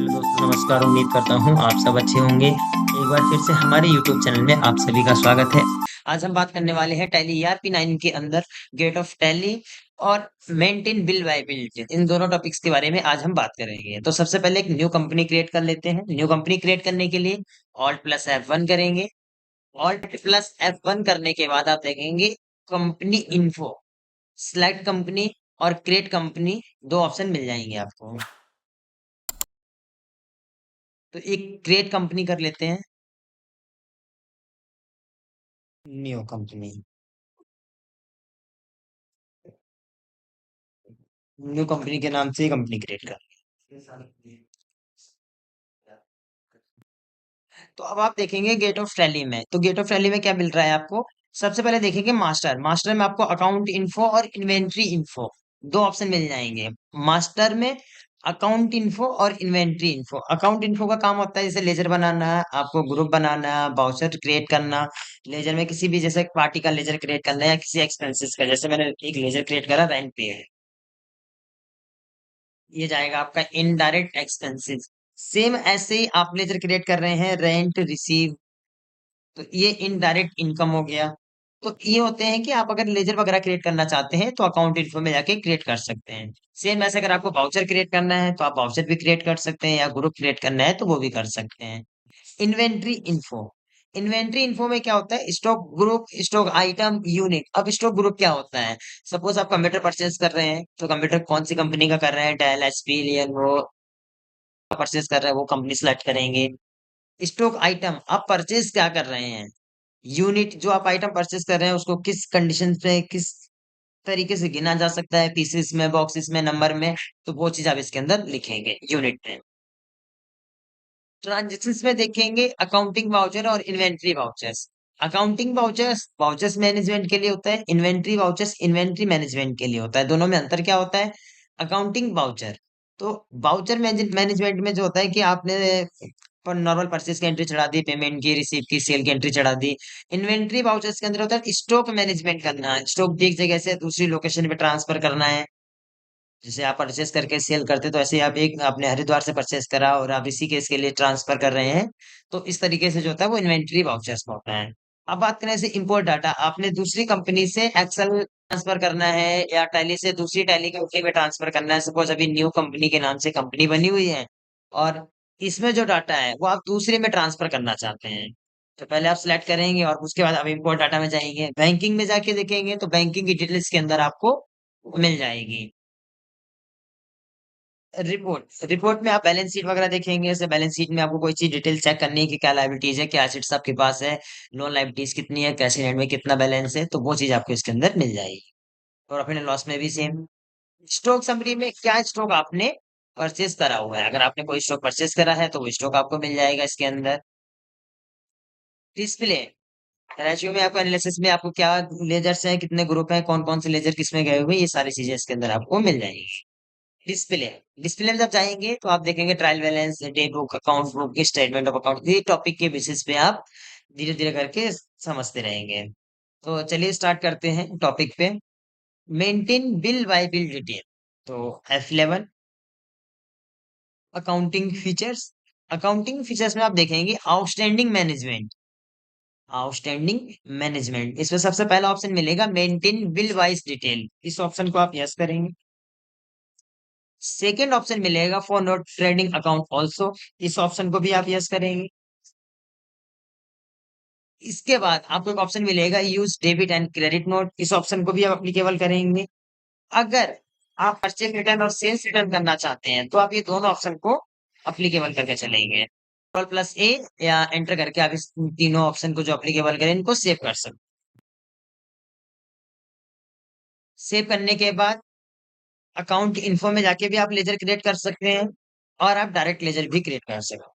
Hello दोस्तों, नमस्कार। उम्मीद करता हूँ आप सब अच्छे होंगे। एक बार फिर से हमारे यूट्यूब चैनल में आप सभी का स्वागत है। आज हम बात करने वाले हैं टैली ERP 9 के अंदर गेट ऑफ टैली और मेंटेन बिल वायबिलिटी, इन दोनों टॉपिक्स के बारे में आज हम बात करेंगे। तो सबसे पहले एक न्यू कंपनी क्रिएट कर लेते हैं। न्यू कंपनी क्रिएट करने के लिए Alt+F1 करेंगे। Alt+F1 करने के बाद आप देखेंगे कंपनी इन्फो, सिलेक्ट कंपनी और क्रिएट कंपनी, दो ऑप्शन मिल जाएंगे आपको। तो एक क्रिएट कंपनी कर लेते हैं, न्यू कंपनी। न्यू कंपनी के नाम से कंपनी क्रिएट कर। तो अब आप देखेंगे गेट ऑफ टैली में, तो गेट ऑफ टैली में क्या मिल रहा है आपको। सबसे पहले देखेंगे मास्टर। मास्टर में आपको अकाउंट इन्फो और इन्वेंट्री इन्फो, दो ऑप्शन मिल जाएंगे मास्टर में। अकाउंट इन्फो और इन्वेंट्री इन्फो। अकाउंट इन्फो का काम होता है जैसे लेजर बनाना, आपको ग्रुप बनाना, बाउचर क्रिएट करना। लेजर में किसी भी जैसे पार्टी का लेजर क्रिएट करना या किसी एक्सपेंसेस का, जैसे मैंने एक लेजर क्रिएट करा रेंट पे है, ये जाएगा आपका इनडायरेक्ट एक्सपेंसेस। सेम ऐसे ही आप लेजर क्रिएट कर रहे हैं रेंट रिसीव, तो ये इनडायरेक्ट इनकम हो गया। तो ये होते हैं कि आप अगर लेजर वगैरह क्रिएट करना चाहते हैं तो अकाउंट इन्फो में जाके क्रिएट कर सकते हैं। सेम ऐसे अगर आपको वाउचर क्रिएट करना है तो आप वाउचर भी क्रिएट कर सकते हैं, या ग्रुप क्रिएट करना है तो वो भी कर सकते हैं। Inventory info. इन्वेंट्री इन्फो में क्या होता है, stock group, stock item, unit. अब स्टॉक ग्रुप क्या होता है, सपोज आप कंप्यूटर परचेज कर रहे हैं तो कंप्यूटर कौन सी कंपनी का कर रहे हैं, डेल, HP, लियोनो परचेज कर रहे हैं, वो कंपनी सेलेक्ट करेंगे। स्टॉक आइटम, आप परचेज क्या कर रहे हैं। यूनिट, जो आप आइटम परचेज कर रहे हैं उसको किस कंडीशन पे, किस तरीके से गिना जा सकता है, पीसेस में, बॉक्सेस में, नंबर में, तो वो चीज आप इसके अंदर लिखेंगे यूनिट में। ट्रांजेक्शन्स में देखेंगे अकाउंटिंग वाउचर और inventory vouchers. Accounting vouchers vouchers management के लिए होता है, इन्वेंट्री वाउचर्स इन्वेंट्री मैनेजमेंट के लिए होता है। दोनों में अंतर क्या होता है। अकाउंटिंग वाउचर, तो वाउचर मैनेजमेंट में जो होता है कि आपने पर नॉर्मल परचेज की एंट्री चढ़ा दी, पेमेंट की, रिसीव की, सेल की एंट्री चढ़ा दी। इन्वेंट्री वाउचर्स के अंदर होता है स्टॉक मैनेजमेंट करना है, स्टॉक एक जगह से दूसरी लोकेशन पे ट्रांसफर करना है। जैसे आप परचेस करके सेल करते तो ऐसे ही आप एक आपने हरिद्वार से परचेस करा और आप इसी केस के लिए ट्रांसफर कर रहे हैं, तो इस तरीके से जो होता है वो इन्वेंट्री वाउचर्स में होता है। अब बात करें जैसे इंपोर्ट डाटा, आपने दूसरी कंपनी से एक्सेल ट्रांसफर करना है या टैली से दूसरी टैली कंपनी में ट्रांसफर करना है। सपोज अभी न्यू कंपनी के नाम से कंपनी बनी हुई है और इसमें जो डाटा है वो आप दूसरे में ट्रांसफर करना चाहते हैं, तो पहले आप सिलेक्ट करेंगे और उसके बाद आप इंपोर्ट डाटा में जाएंगे। बैंकिंग में जाके देखेंगे तो बैंकिंग की डिटेल्स के अंदर आपको मिल जाएगी। रिपोर्ट, रिपोर्ट में आप बैलेंस शीट वगैरह देखेंगे। जैसे बैलेंस शीट में आपको कोई चीज डिटेल चेक करनी है कि क्या लायबिलिटीज है, क्या एसेट्स आपके पास है, नॉन लायबिलिटीज कितनी है, कैश इन हैंड में कितना बैलेंस है, तो वो चीज आपको इसके अंदर मिल जाएगी। और अपने लॉस में भी सेम। स्टॉक समरी में क्या स्टॉक आपने परचेज करा हुआ है, अगर आपने कोई स्टॉक परचेज करा है तो वो स्टॉक आपको मिल जाएगा इसके अंदर। डिस्प्ले, रेशियो में आपको एनालिसिस में आपको क्या लेजर्स हैं, कितने ग्रुप हैं, कौन कौन से लेजर किसमें गए हुए, ये सारी चीजें इसके अंदर आपको मिल जाएंगी। डिस्प्ले, डिस्प्ले में जब जाएंगे तो आप देखेंगे trial balance, day book, account book, statement of account, ये टॉपिक के बेसिस पे आप धीरे धीरे करके समझते रहेंगे। तो चलिए स्टार्ट करते हैं टॉपिक पे। Maintain bill bye bill detail, तो F11 accounting features. Accounting features में आप देखेंगे आउटस्टैंडिंग मैनेजमेंट। आउटस्टैंडिंग मैनेजमेंट, इसमें सबसे पहला ऑप्शन मिलेगा मेंटेन बिल वाइज डिटेल, इस ऑप्शन को आप यस करेंगे। सेकेंड ऑप्शन मिलेगा for note trading account also, इस ऑप्शन को भी आप यस करेंगे। इसके बाद आपको एक ऑप्शन मिलेगा use debit and credit note, इस ऑप्शन को भी आप अप्लीकेबल करेंगे। अगर आप परचेज रिटर्न और सेल्स रिटर्न करना चाहते हैं तो आप ये दोनों ऑप्शन को अप्लीकेबल करके चलेंगे। Ctrl+A या एंटर करके आप इस तीनों ऑप्शन को जो अप्लीकेबल करें इनको सेव कर सकते। सेव करने के बाद अकाउंट इन्फो में जाके भी आप लेजर क्रिएट कर सकते हैं और आप डायरेक्ट लेजर भी क्रिएट कर सकते हैं।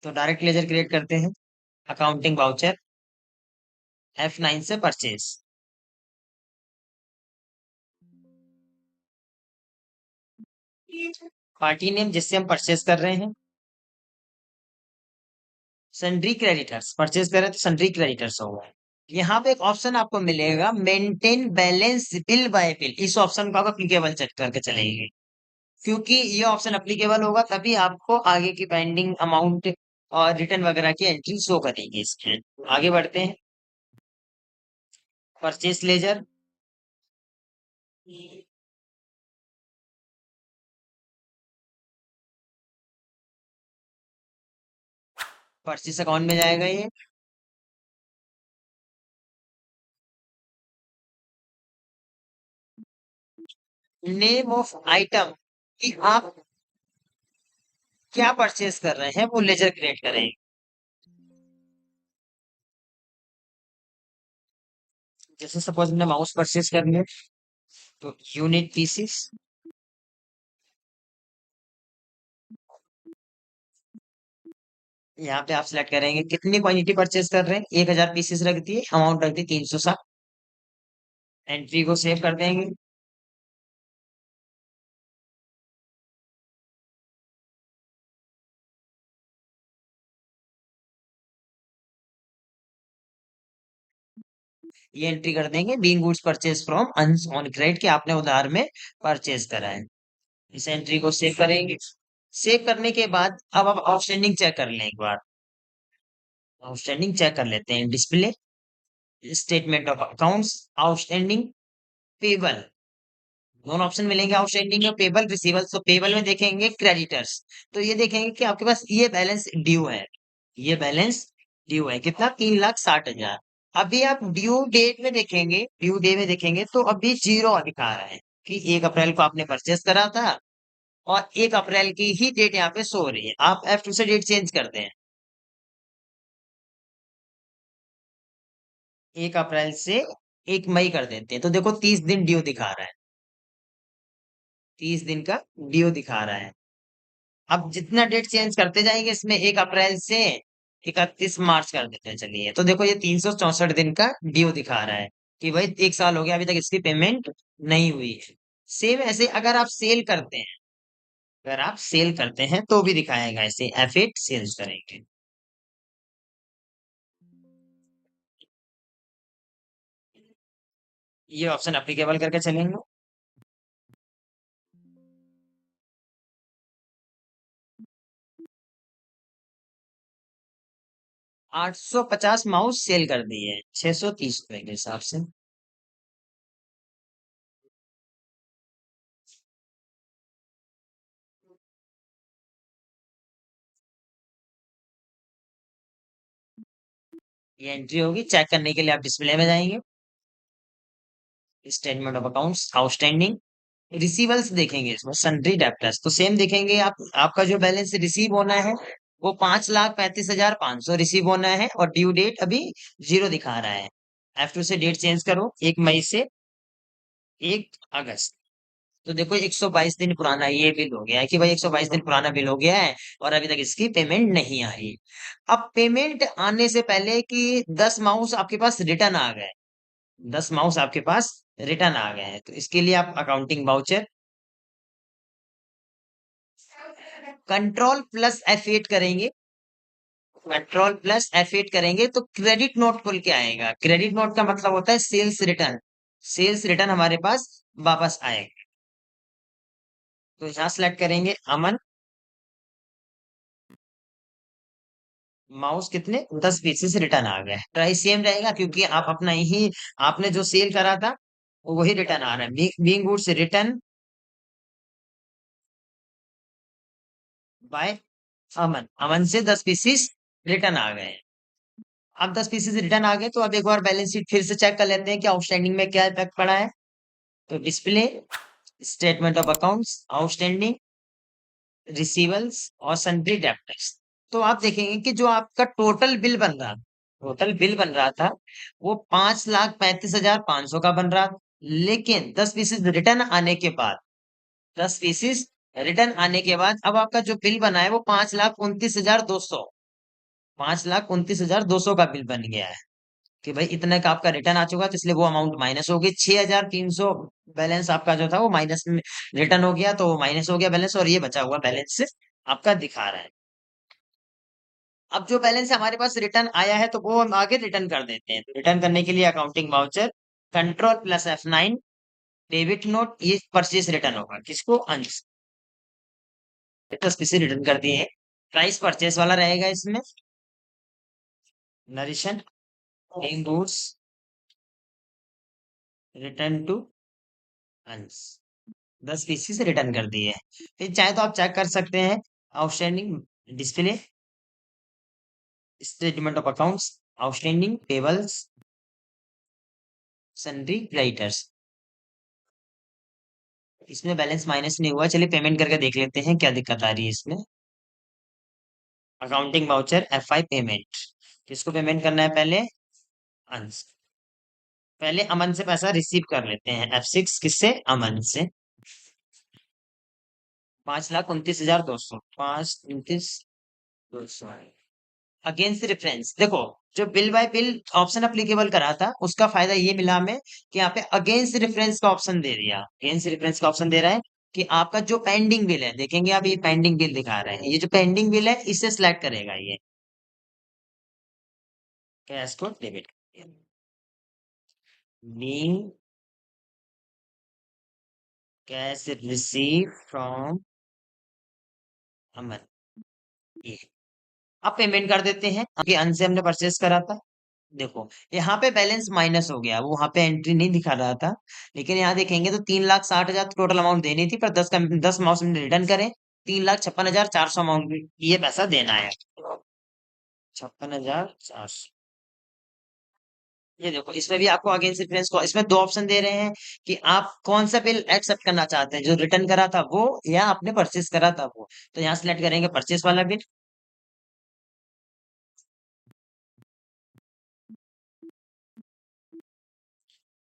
तो डायरेक्ट लेजर क्रिएट करते हैं। अकाउंटिंग वाउचर F9 से परचेज। पार्टी नेम जिससे हम परचेज कर रहे हैं, सन्ड्री क्रेडिटर्स, परचेज कर रहे हैं तो सन्ड्री क्रेडिटर्स होगा। यहाँ पे एक ऑप्शन आपको मिलेगा maintain balance bill bye bill, इस ऑप्शन को आप अप्लीकेबल चेक करके चलेंगे। क्योंकि ये ऑप्शन अप्लीकेबल होगा तभी आपको आगे की पेंडिंग अमाउंट और रिटर्न वगैरह की एंट्री शो करेंगे इसमें। आगे बढ़ते हैं। परचेस लेजर, परचेस अकाउंट में जाएगा ये। नेम ऑफ आइटम कि आप क्या परचेस कर रहे हैं वो लेजर क्रिएट करेंगे। जैसे सपोज हमने माउस परचेस कर लिया तो यूनिट पीसीस, यहाँ पे आप सिलेक्ट करेंगे कितनी क्वांटिटी परचेस कर रहे हैं, 1000 पीसेस रख दिए, अमाउंट रख दी 360। एंट्री को सेव कर देंगे। ये एंट्री कर देंगे being goods purchase from Anas on credit कि आपने उधार में परचेस करा है। इस एंट्री को सेव करेंगे। सेव करने के बाद अब आप आउटस्टैंडिंग चेक कर लें एक बार। आउटस्टैंडिंग चेक कर लेते हैं। Display, statement of accounts, outstanding, payable, दोनों ऑप्शन मिलेंगे आउटस्टैंडिंग और पेबल रिसीवल। तो पेबल में देखेंगे क्रेडिटर्स, तो ये देखेंगे कि आपके पास ये बैलेंस ड्यू है। ये बैलेंस ड्यू है कितना, 3,60,000। अभी आप ड्यू डेट में देखेंगे, ड्यू डे में देखेंगे तो अभी जीरो दिखा रहा है कि 1 अप्रैल को आपने परचेस करा था और 1 अप्रैल की ही डेट यहाँ पे शो हो रही है। आप F2 से डेट चेंज करते हैं, 1 अप्रैल से 1 मई कर देते हैं तो देखो 30 दिन ड्यू दिखा रहा है। 30 दिन का ड्यू दिखा रहा है। अब जितना डेट चेंज करते जाएंगे इसमें 1 अप्रैल से 31 मार्च कर देते हैं। चलिए तो देखो ये 364 दिन का ड्यू दिखा रहा है कि भाई 1 साल हो गया अभी तक इसकी पेमेंट नहीं हुई है। सेम ऐसे अगर आप सेल करते हैं, अगर आप सेल करते हैं तो भी दिखाएगा ऐसे F8 सेल्स करेंगे। ये ऑप्शन अप्लीकेबल करके चलेंगे। 850 माउस सेल कर दिए 630 रुपए के हिसाब से। ये एंट्री होगी। चेक करने के लिए आप डिस्प्ले में जाएंगे। स्टेटमेंट ऑफ अकाउंट्स, आउटस्टैंडिंग, रिसीवल्स देखेंगे इसमें सन्ड्री डेब्टर्स तो सेम देखेंगे आप। आपका जो बैलेंस रिसीव होना है वो 5,35,500 रिसीव होना है और ड्यू डेट अभी जीरो दिखा रहा है। F2 से डेट चेंज करो 1 मई से 1 अगस्त। तो देखो 122 दिन पुराना ये बिल हो गया है कि भाई 122 दिन पुराना बिल हो गया है और अभी तक इसकी पेमेंट नहीं आई। अब पेमेंट आने से पहले कि 10 माउस आपके पास रिटर्न आ गए, 10 माउस आपके पास रिटर्न आ गए हैं तो इसके लिए आप अकाउंटिंग वाउचर कंट्रोल+F8 करेंगे। कंट्रोल+F8 करेंगे तो क्रेडिट नोट खुल के आएगा। क्रेडिट नोट का मतलब होता है सेल्स रिटर्न। सेल्स रिटर्न हमारे पास वापस आएगा। तो यहाँ सेलेक्ट करेंगे अमन। माउस कितने 10 पीसेस रिटर्न आ गए। प्राइस सेम रहेगा क्योंकि आप अपना ही आपने जो सेल करा था वो वही रिटर्न आ रहा है। बीइंग गुड्स रिटर्न बाय अमन, अमन से 10 पीसेस रिटर्न आ गए। अब 10 पीसेस रिटर्न आ गए तो अब एक बार बैलेंस शीट फिर से चेक कर लेते हैं कि आउटस्टैंडिंग में क्या इफेक्ट पड़ा है। तो display, statement of accounts, outstanding, receivables और सन्ड्री डेब्टर्स। तो आप देखेंगे कि जो आपका टोटल बिल बन रहा था वो 5,35,500 का बन रहा था। लेकिन 10 पीसेस रिटर्न आने के बाद अब आपका जो बिल बना है वो 5,29,200, 5,29,200 का बिल बन गया है कि भाई इतने का आपका रिटर्न आ चुका है तो इसलिए वो अमाउंट माइनस हो गई। 6,300 बैलेंस आपका जो था वो माइनस में रिटर्न हो गया तो वो माइनस हो गया बैलेंस और ये बचा हुआ बैलेंस आपका दिखा रहा है। अब जो बैलेंस हमारे पास रिटर्न आया है तो वो हम आगे रिटर्न कर देते हैं। रिटर्न करने के लिए अकाउंटिंग वाउचर कंट्रोल+F9, डेबिट नोट, ये परचेज रिटर्न होगा किसको, अंश। 10 पीस रिटर्न कर दिए। प्राइस परचेस वाला रहेगा इसमें, नरिशन बेइंग गुड्स रिटर्न टू अंस, 10 पीसीस रिटर्न कर दिए। फिर चाहे तो आप चेक कर सकते हैं outstanding display, statement of accounts, outstanding payables, sundry creditors. इसमें बैलेंस माइनस नहीं हुआ, चलिए पेमेंट करके देख लेते हैं क्या दिक्कत आ रही है इसमें। अकाउंटिंग वाउचर FI पेमेंट, किसको पेमेंट करना है पहले? अंश। पहले अमन से पैसा रिसीव कर लेते हैं, F6 किससे? अमन से। 5,29,200, 5,29,200 अगेंस्ट रेफरेंस। देखो, जो bill bye bill option applicable करा था उसका फायदा ये मिला हमें कि यहाँ पे अगेंस्ट रेफरेंस का ऑप्शन दे दिया। अगेंस्ट रेफरेंस का ऑप्शन दे रहा है कि आपका जो पेंडिंग बिल है, देखेंगे आप ये पेंडिंग बिल दिखा रहे हैं, ये जो पेंडिंग बिल है इससे सिलेक्ट करेगा ये कैश को debit, being cash receive from Aman, ये अब पेमेंट कर देते हैं क्योंकि अन से हमने परचेस करा था। देखो यहाँ पे बैलेंस माइनस हो गया, वो वहां पे एंट्री नहीं दिखा रहा था, लेकिन यहाँ देखेंगे तो 3,60,000 टोटल अमाउंट देनी थी, पर 10 अमाउंट रिटर्न करें, 3,56,400 अमाउंट ये पैसा देना है। 56,400, ये देखो इसमें भी आपको अगेंस्ट रेफरेंस को इसमें दो ऑप्शन दे रहे हैं कि आप कौन सा बिल एक्सेप्ट करना चाहते हैं, जो रिटर्न करा था वो या आपने परचेस करा था वो। तो यहाँ सिलेक्ट करेंगे परचेस वाला बिल,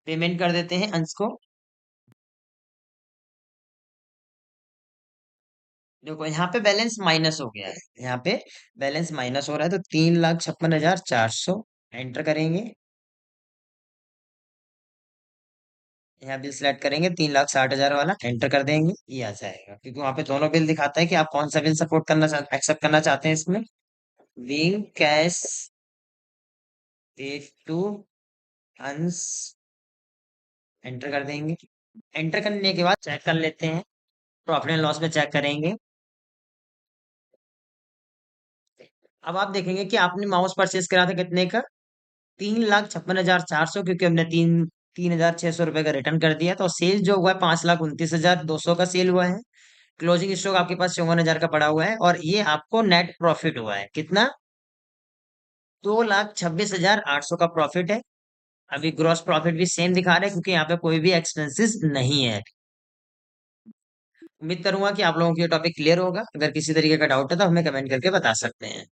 पेमेंट कर देते हैं अंश को। देखो यहाँ पे बैलेंस माइनस हो गया है, यहाँ पे बैलेंस माइनस हो रहा है, तो 3,56,400 एंटर करेंगे। यहाँ बिल सिलेक्ट करेंगे 3,60,000 वाला, एंटर कर देंगे, ये आ जाएगा क्योंकि वहां पे दोनों बिल दिखाता है कि आप कौन सा बिल सपोर्ट करना चाहते एक्सेप्ट करना चाहते हैं इसमें। बीइंग कैश पेड टू अंस, एंटर कर देंगे। एंटर करने के बाद चेक कर लेते हैं, प्रॉफिट एंड लॉस में चेक करेंगे। अब आप देखेंगे कि आपने माउस परचेस करा था कितने का? 3,56,400, क्योंकि हमने 3,600 रुपए का रिटर्न कर दिया, तो सेल जो हुआ है 5,29,200 का सेल हुआ है। क्लोजिंग स्टॉक आपके पास 54,000 का पड़ा हुआ है, और ये आपको नेट प्रॉफिट हुआ है कितना? 2,26,800 का प्रॉफिट है। अभी ग्रॉस प्रॉफिट भी सेम दिखा रहे हैं क्योंकि यहाँ पे कोई भी एक्सपेंसेस नहीं है। उम्मीद करूंगा कि आप लोगों को ये टॉपिक क्लियर होगा। अगर किसी तरीके का डाउट है तो हमें कमेंट करके बता सकते हैं।